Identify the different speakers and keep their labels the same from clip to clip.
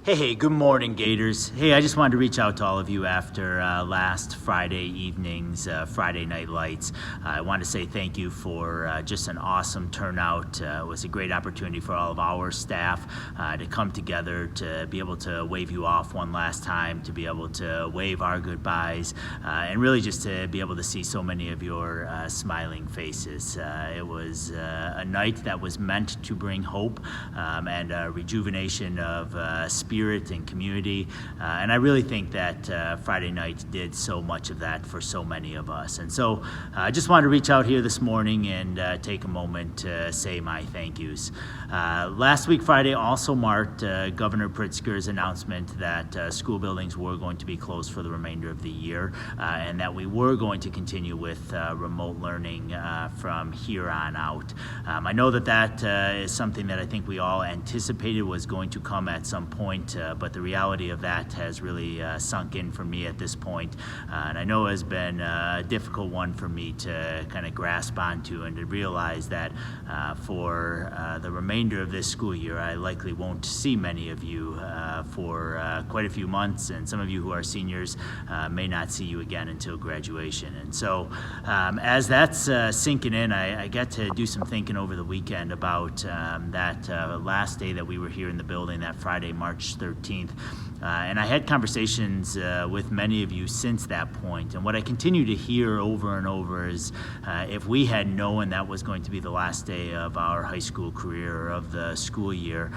Speaker 1: Hey, good morning, Gators. Hey, I just wanted to reach out to all of you after last Friday evening's Friday Night Lights. I wanted to say thank you for just an awesome turnout. It was a great opportunity for all of our staff to come together, to be able to wave you off one last time, to be able to wave our goodbyes, and really just to be able to see so many of your smiling faces. It was a night that was meant to bring hope and rejuvenation of spirit and community, and I really think that Friday night did so much of that for so many of us. And so I just wanted to reach out here this morning and take a moment to say my thank yous. Last week Friday also marked Governor Pritzker's announcement that school buildings were going to be closed for the remainder of the year, and that we were going to continue with remote learning from here on out. I know that is something that I think we all anticipated was going to come at some point, but the reality of that has really sunk in for me at this point, and I know it has been a difficult one for me to kind of grasp onto and to realize that for the remainder of this school year, I likely won't see many of you for quite a few months, and some of you who are seniors may not see you again until graduation. And so as that's sinking in, I got to do some thinking over the weekend about that last day that we were here in the building, that Friday, March 13th. And I had conversations with many of you since that point, and what I continue to hear over and over is if we had known that was going to be the last day of our high school career or of the school year,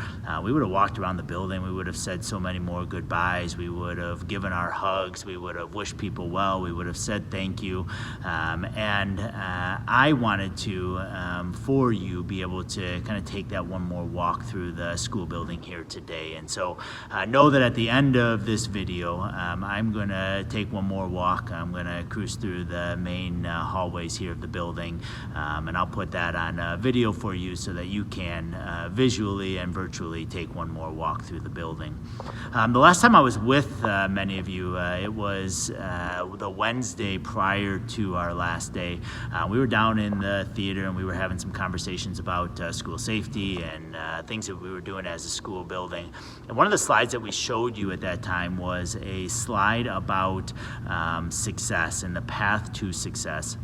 Speaker 1: we would have walked around the building, we would have said so many more goodbyes, we would have given our hugs, we would have wished people well, we would have said thank you, and I wanted to, for you, be able to kind of take that one more walk through the school building here today. And so know that at the end of this video, I'm going to take one more walk. I'm going to cruise through the main hallways here of the building, and I'll put that on video for you so that you can visually and virtually take one more walk through the building. The last time I was with many of you, it was the Wednesday prior to our last day. We were down in the theater and we were having some conversations about school safety and things that we were doing as a school building. And one of the slides that we showed you at that time was a slide about success and the path to success.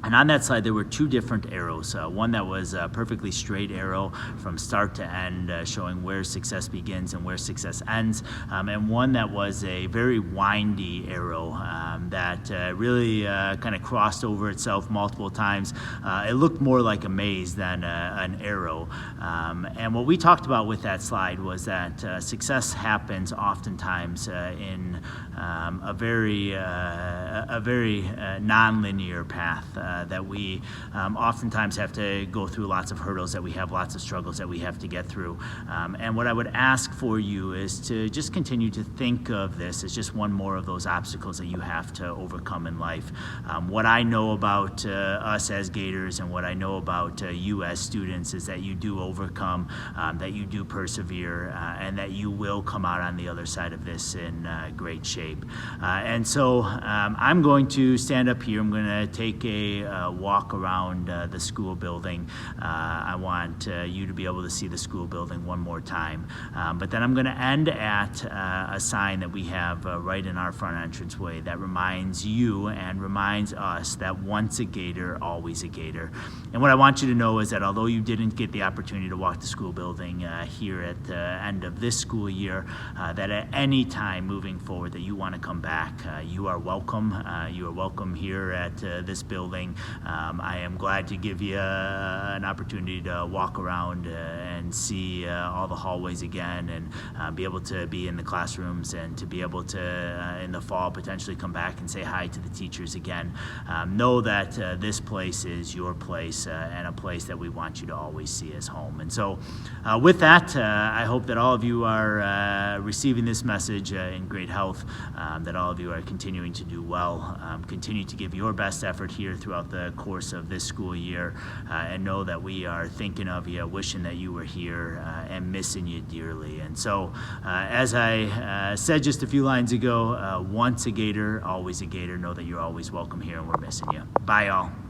Speaker 1: And on that slide, there were two different arrows. One that was a perfectly straight arrow from start to end, showing where success begins and where success ends. And one that was a very windy arrow that really kind of crossed over itself multiple times. It looked more like a maze than an arrow. And what we talked about with that slide was that success happens oftentimes in a very non-linear path. That we oftentimes have to go through lots of hurdles, that we have lots of struggles that we have to get through. And what I would ask for you is to just continue to think of this as just one more of those obstacles that you have to overcome in life. What I know about us as Gators and what I know about you as students is that you do overcome, that you do persevere, and that you will come out on the other side of this in great shape. And so I'm going to stand up here. I'm going to take a walk around the school building. I want you to be able to see the school building one more time. But then I'm going to end at a sign that we have right in our front entranceway that reminds you and reminds us that once a Gator, always a Gator. And what I want you to know is that although you didn't get the opportunity to walk the school building here at the end of this school year, that at any time moving forward that you want to come back, you are welcome. You are welcome here at this building. I am glad to give you an opportunity to walk around and see all the hallways again, and be able to be in the classrooms, and to be able to in the fall potentially come back and say hi to the teachers again. Know that this place is your place, and a place that we want you to always see as home. And so with that, I hope that all of you are receiving this message in great health, that all of you are continuing to do well, continue to give your best effort here throughout the course of this school year, and know that we are thinking of you, wishing that you were here, and missing you dearly. And so as I said just a few lines ago, once a Gator, always a Gator. Know that you're always welcome here, and we're missing you. Bye, y'all.